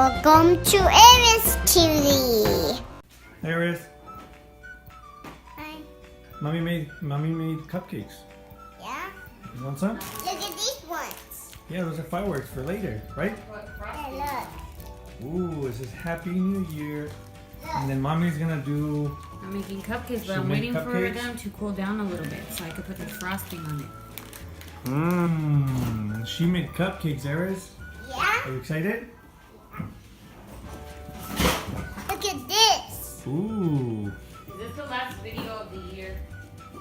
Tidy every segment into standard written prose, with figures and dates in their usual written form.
Welcome to Aries TV. Aries, Hi. mommy made cupcakes. Yeah? You want some? Look at these ones. Yeah, those are fireworks for later, right? Yeah, Ooh, it says Happy New Year. And then mommy's gonna do. I'm making cupcakes, but She'll I'm make waiting for cupcakes? them to cool down a little bit so I can put the frosting on it. She made cupcakes, Aries. Yeah? Are you excited? Look at this. Ooh, Is this the last video of the year?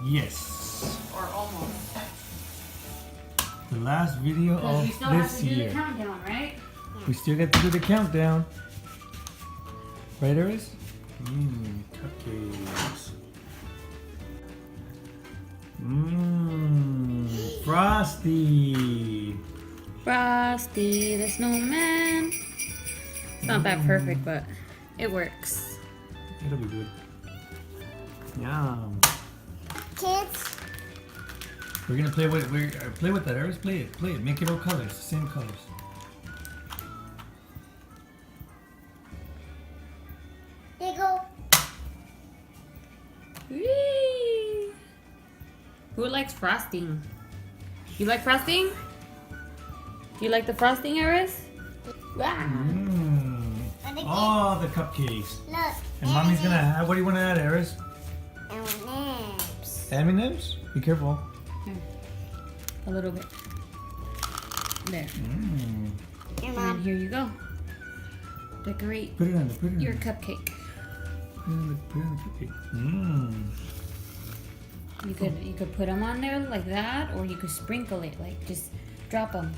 yes. Or almost? The last video Because of you still have this to do the year. countdown, right? We still got to do the countdown. Right, Aries? Cupcakes. Frosty. Frosty the snowman. It's not that perfect, but it works. It'll be good. Yum. Kids, We're gonna play with play with that, Aries. Play it. Make it all colors, the same colors. they go. Whee! Who likes frosting? You like frosting? Do you like the frosting, Aris? Mmm. And again, Oh, the cupcakes. look. And mommy's gonna have. What do you want to add, Aries? M&Ms. M&Ms. Be careful. A little bit. There. Mmm. Your And mom. here you go. Decorate Put it on the. Put it on your the. cupcake. Put it on the cupcake. Mmm. You could put them on there like that, or you could sprinkle it, like just drop them.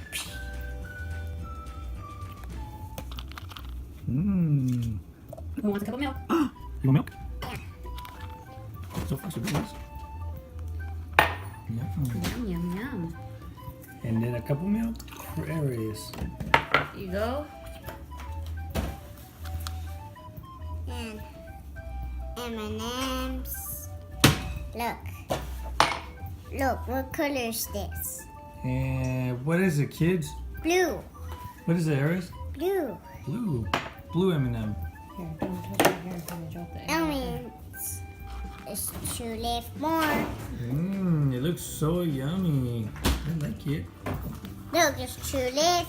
Mmm. Who wants a cup of milk? You want milk? So far, so good. Yum. Yum yum yum. And then a cup of milk for Aries. There you go. And M&Ms. Look. Look, what color is this? And what is it, kids? Blue. What is it, Aries? Blue. Blue. Blue M&M. Here, don't touch your hair until I drop the That means it's to live more. Mmm, it looks so yummy. I like it. Look, it's too late.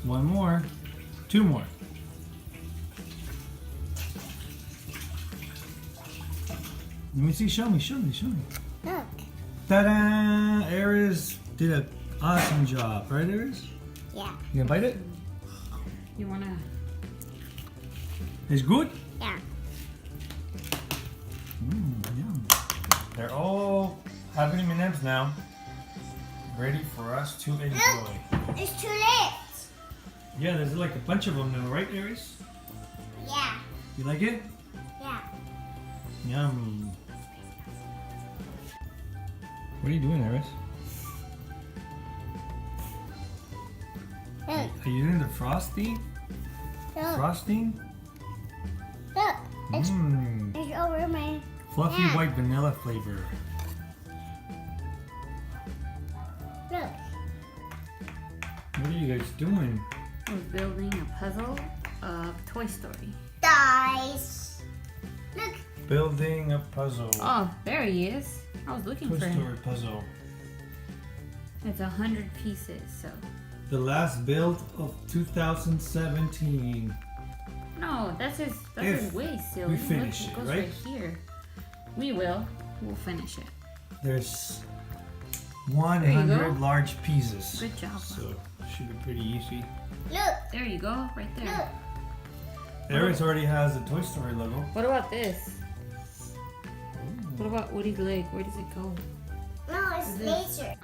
One more. Two more. Let me see. Show me. Look. Ta-da! Aries did an awesome job. Right, Aries? Yeah. You gonna bite it? You wanna? It's good? Yeah. Yum. They're all having M&Ms now. Ready for us to enjoy. It's too late. Yeah, there's like a bunch of them now, right, Aries? Yeah. You like it? Yeah. Yum. What are you doing, Aries? Look. Are you doing the frosty? Look. Frosting? Look. It's, Mmm. it's over my. Fluffy Yeah. white vanilla flavor. Look. What are you guys doing? We're building a puzzle of Toy Story. Dice. Look. Building a puzzle. Oh, there he is. I was looking Toy for him. Story puzzle. It's 100 pieces, so. The last build of 2017. No, that's his If way, silly. we finish Look, it, goes right? here. We will. We'll finish it. There's you 100 go. large pieces. Good job. So should be pretty easy. Look. There you go, right Look. there. Aries already has the Toy Story logo. What about this? What about Woody's leg? Where does it go? No, it's This. laser.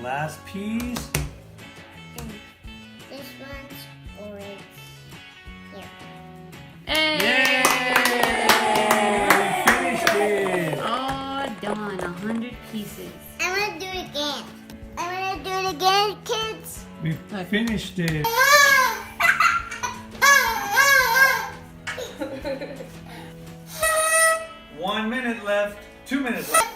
last piece. This one's orange. Here. Hey! We finished it. All done. 100 pieces. I want to do it again. I want to do it again, kids. We finished it. 1 minute left. 2 minutes left.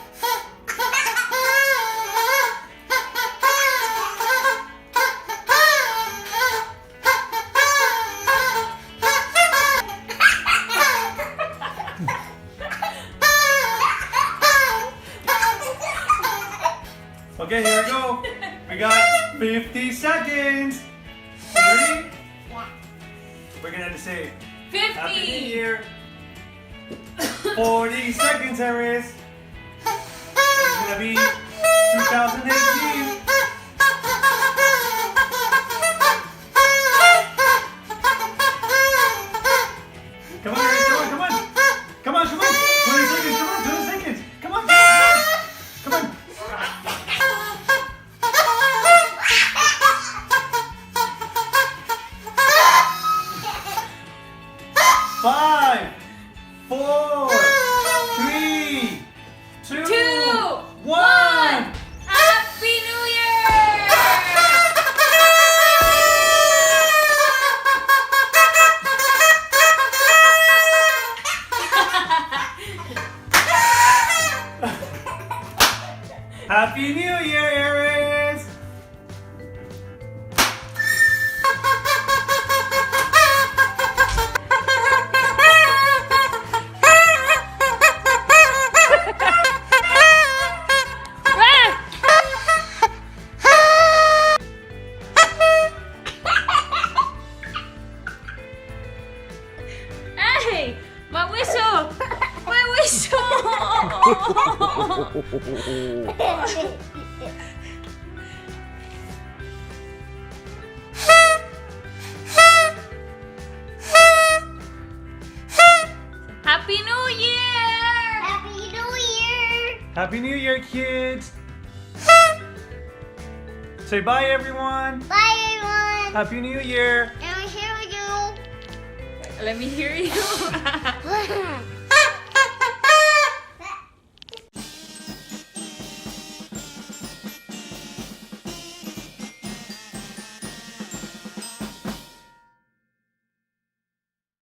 Okay, here we go. We got 50 seconds. You ready? Yeah. We're gonna have to say 50! Happy New Year. 40 seconds, Harris. It's gonna be 2018. Come on, Harris, come on, come on. Come on, come on. 20 seconds, come on, 20 seconds. Come on, come on. Come on. 5, 4, 3, 2, 1. Happy New Year! Happy New Year, Aries! Hey! My whistle! My whistle! Happy New Year! Happy New Year. Happy New Year, kids! Say bye, everyone! Bye, everyone. Happy New Year! And we're here with you. Let me hear you.